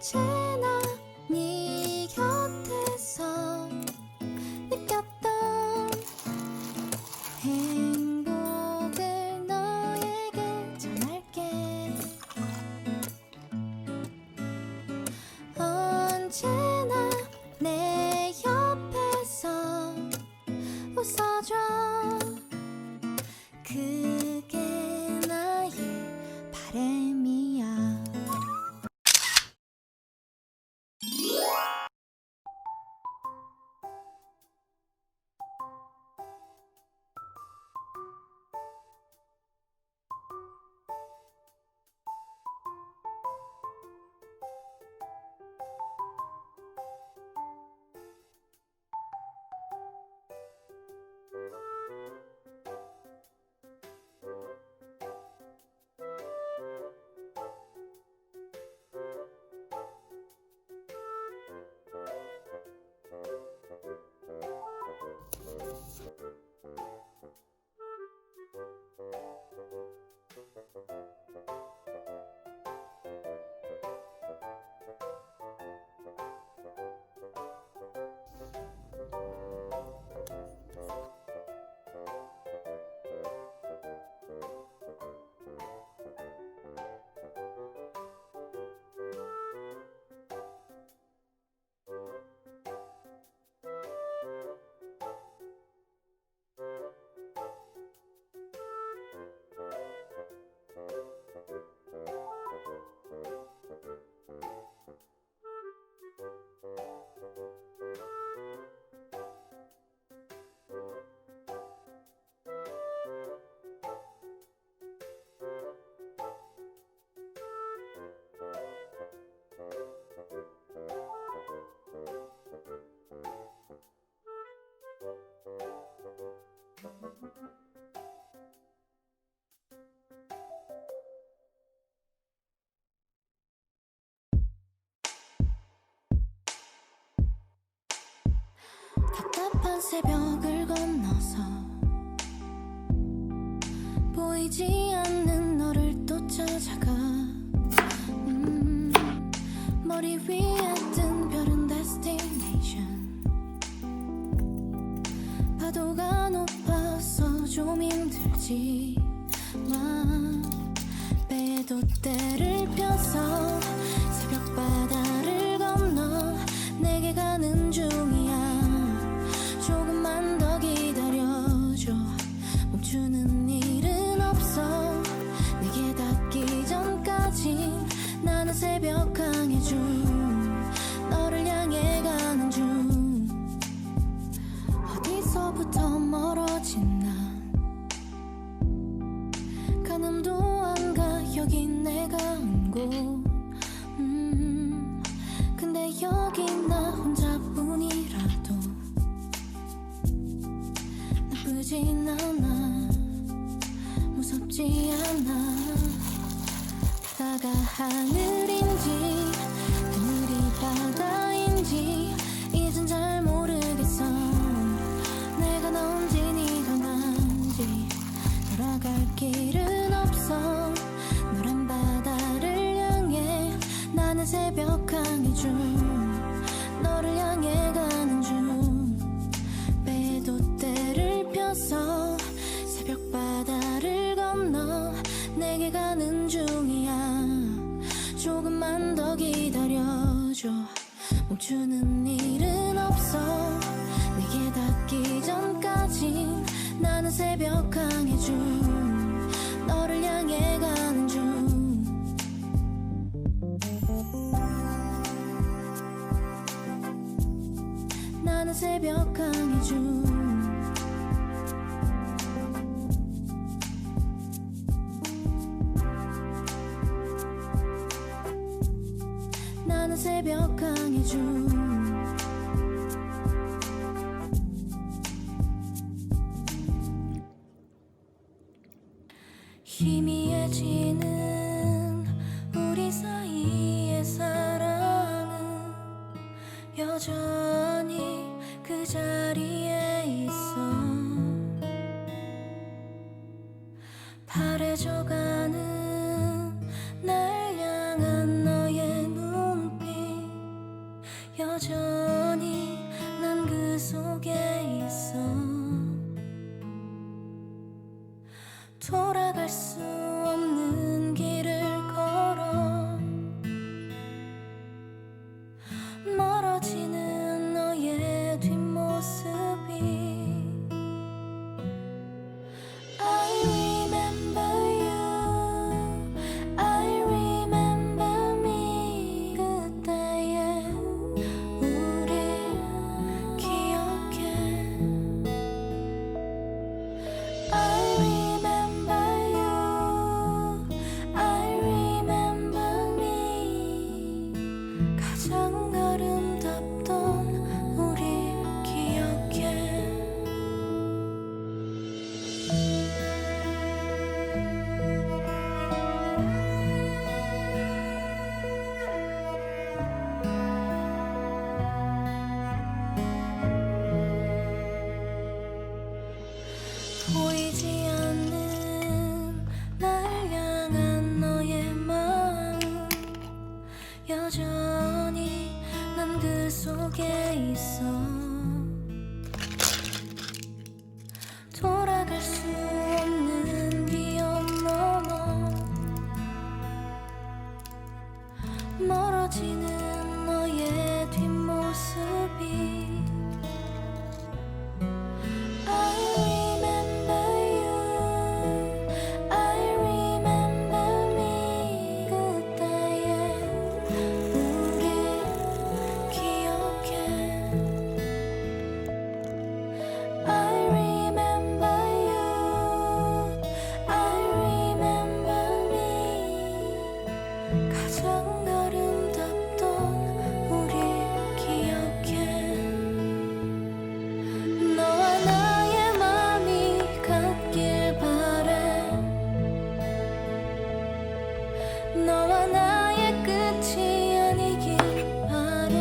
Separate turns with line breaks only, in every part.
언제나 네 곁에서 느꼈던 행복을 너에게 전할게. 언제나 내 옆에서 웃어줘. 그게 나의 바람이야. 답답한 새벽을 건너서 보이지 않는 너를 또 찾아가. 머리 위에 뜬 별은 destination. 파도가 높아서 좀 힘들지만 배에도 때를 펴서 새벽 바다를 건너 내게 가는 중이야. 조금만 더 기다려줘. 멈추는 일은 없어. 내게 닿기 전까진 나는 새벽 강의 중 너를 향해 가는 중. 어디서부터 멀어진 난 가늠도 안 가. 여긴 내가 온 곳. 근데 여기 나 혼자뿐이라도 나쁘진 않아. 무섭지 않아. 바다가 하늘인지 하늘이 바다인지 이젠 잘 모르겠어. 내가 넌지 네가 난지. 돌아갈 길은 없어. 노란 바다를 향해 나는 새벽 강의 중 너를 향해 가는 중. 배도 때를 펴서 새벽 바다를 건너 내게 가는 중이야. 조금만 더 기다려줘. 멈추는 일은 없어. 내게 닿기 전까진 나는 새벽 강의 중 너를 향해 가는 중. 나는 새벽 강의 중. 나는 새벽 강의 중. 희미해지는 우리 사이의 사랑은 여전히 그 자리에 있어. 파래져가는 날 향한 너의 눈빛. 여전히 난 그 속에 있어. 돌아갈 수 없는 위험 넘어 멀어지는 너의 뒷모습이 I remember you, I remember me. 그때의 우릴 기억해. I remember you, I remember me. 가장 아름답던 우릴 기억해. 너와 나의 맘이 같길 바래. 너와 나의 끝이 아니길 바래.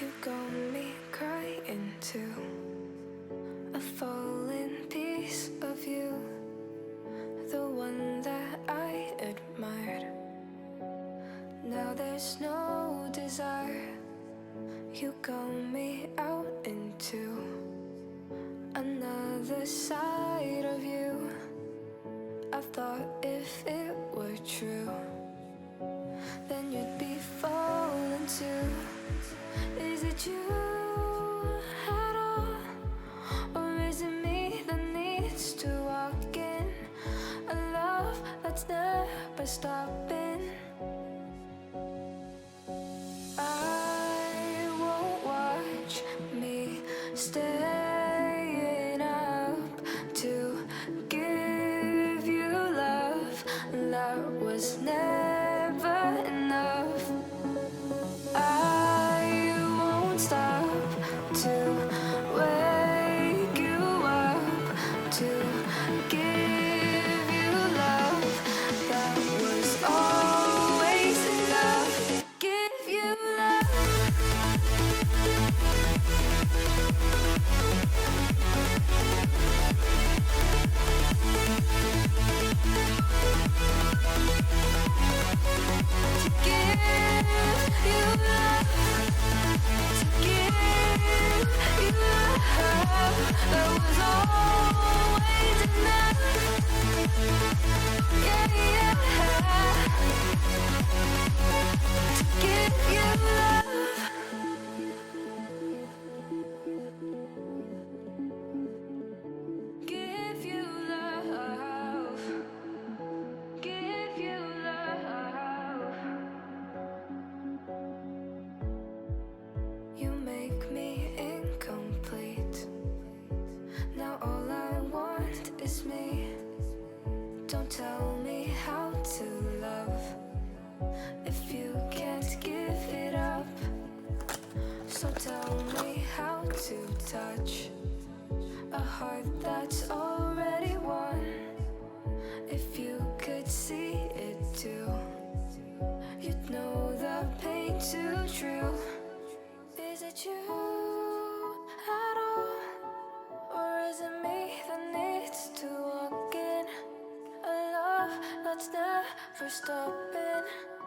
You got me crying too. A falling piece of you, the one that I admired. Now there's no desire. You got me out into another side of you. I thought if it were true, then you'd be falling too. Is it you at all? Or is it me that needs to walk in a love that's never stopping? I won't watch me staying up to give you love that was never enough. I won't stop to wake you up, to give you love that was always enough. Give you love. To give you love, to give you touch, a heart that's already won. If you could see it too, you'd know the pain too true. Is it you at all, or is it me that needs to walk in a love that's never stopping?